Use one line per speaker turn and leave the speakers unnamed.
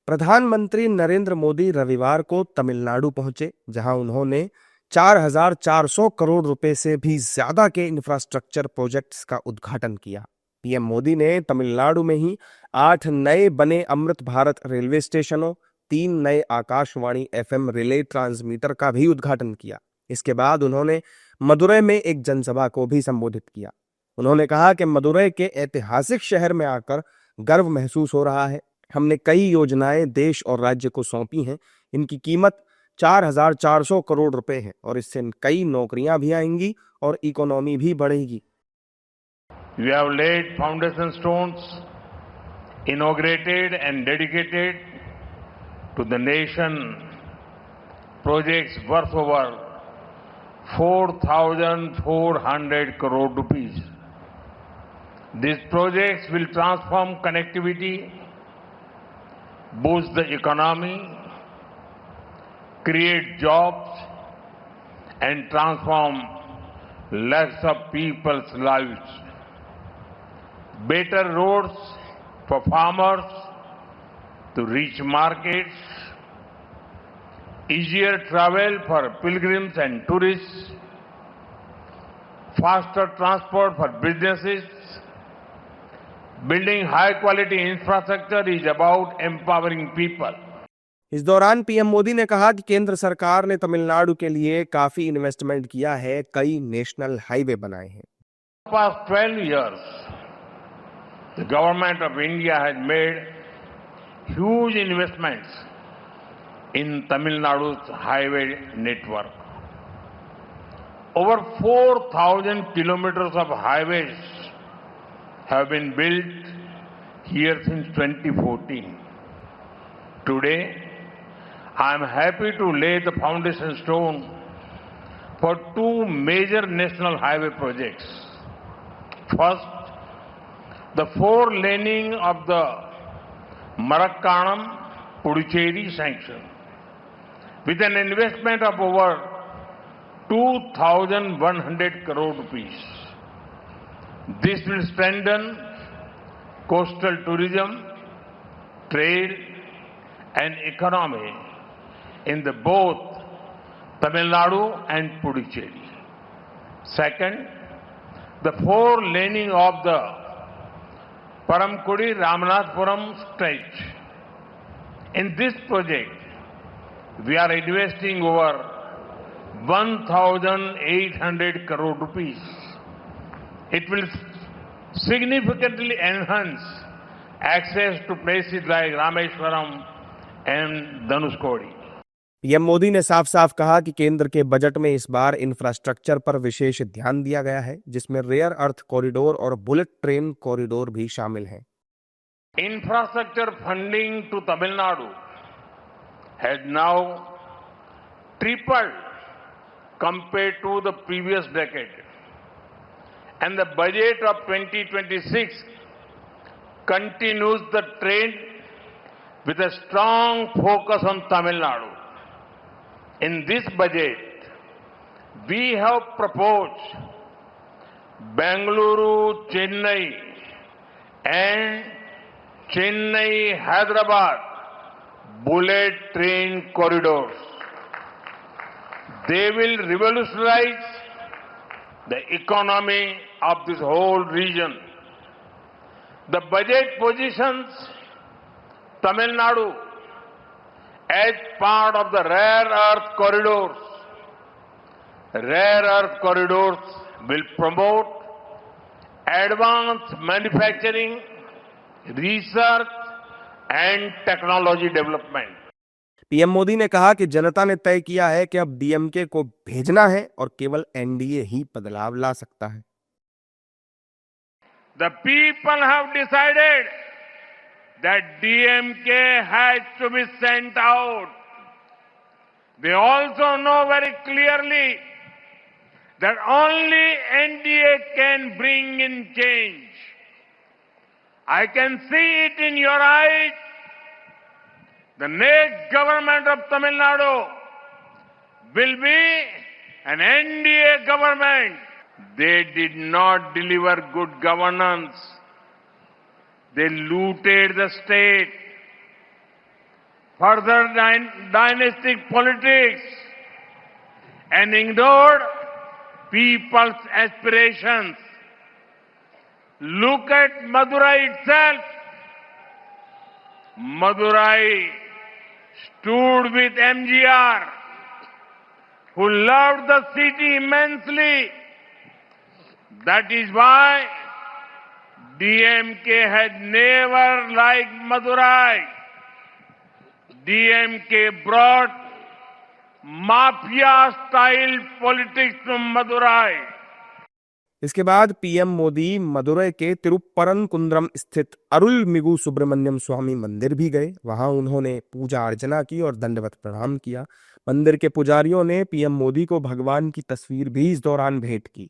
प्रधानमंत्री नरेंद्र मोदी रविवार को तमिलनाडु पहुंचे, जहां उन्होंने 4,400 करोड़ रुपए से भी ज्यादा के इंफ्रास्ट्रक्चर प्रोजेक्ट्स का उद्घाटन किया। पीएम मोदी ने तमिलनाडु में ही 8 नए बने अमृत भारत रेलवे स्टेशनों, 3 नए आकाशवाणी एफएम रिले ट्रांसमीटर का भी उद्घाटन किया। इसके बाद उन्होंने मदुरै में एक जनसभा को भी संबोधित किया। उन्होंने कहा कि मदुरै के ऐतिहासिक शहर में आकर गर्व महसूस हो रहा है। हमने कई योजनाएं देश और राज्य को सौंपी हैं। इनकी कीमत 4,400 करोड़ रुपए है और इससे कई नौकरियां भी आएंगी और इकोनॉमी भी बढ़ेगी।
We have laid foundation stones, inaugurated and dedicated to the nation projects worth over 4,400 crore rupees. These projects will transform connectivity, boost the economy, create jobs, and transform lakhs of people's lives. Better roads for farmers to reach markets, easier travel for pilgrims and tourists, faster transport for businesses. Building high-quality infrastructure is about empowering people.
इस दौरान PM Modi ने कहा कि केंद्र सरकार ने तमिलनाडु के लिए काफी इन्वेस्टमेंट किया है, कई नेशनल हाईवे बनाए हैं।
Past 12 years, the government of India has made huge investments in Tamil Nadu's highway network. Over 4,000 kilometers of highways have been built here since 2014. Today, I am happy to lay the foundation stone for 2 major national highway projects. First, the 4-laning of the Marakkanam-Puducherry sanction, with an investment of over 2,100 crore rupees. This will strengthen coastal tourism, trade, and economy in the both Tamil Nadu and Puducherry. Second, the 4-laning of the Parampudi-Ramanathapuram stretch. In this project, we are investing over 1,800 crore rupees. It will significantly enhance access to places like Rameswaram and Dhanushkodi.
PM Modi ने साफ साफ कहा कि केंद्र के budget में इस बार infrastructure पर विशेष ध्यान दिया गया है, जिसमें रेयर अर्थ कॉरिडोर और बुलेट ट्रेन कॉरिडोर भी शामिल हैं।
Infrastructure funding to Tamil Nadu has now tripled compared to the previous decade, and the budget of 2026 continues the trend with a strong focus on Tamil Nadu. In this budget, we have proposed Bengaluru-Chennai and Chennai-Hyderabad bullet train corridors. They will revolutionize the economy of this whole region. The budget positions Tamil Nadu as part of the rare earth corridors. Rare earth corridors will promote advanced manufacturing, research and technology development.
PM Modi ने कहा कि जनता ने तय किया है कि अब DMK को भेजना है और केवल एनडीए ही बदलाव ला सकता है।
The people have decided that DMK has to be sent out. They also know very clearly that only NDA can bring in change. I can see it in your eyes. The next government of Tamil Nadu will be an NDA government. They did not deliver good governance. They looted the state. further dynastic politics and ignored people's aspirations. Look at Madurai itself. Madurai stood with MGR, who loved the city immensely. That is why DMK had never liked Madurai. DMK brought mafia-style politics to Madurai.
इसके बाद PM Modi Madurai के तिरुप्परनकुंद्रम स्थित अरुलमिगु सुब्रमण्यम स्वामी मंदिर भी गए। वहां उन्होंने पूजा अर्चना की और दंडवत प्रणाम किया। मंदिर के पुजारियों ने पीएम मोदी को भगवान की तस्वीर भी इस दौरान भेंट की।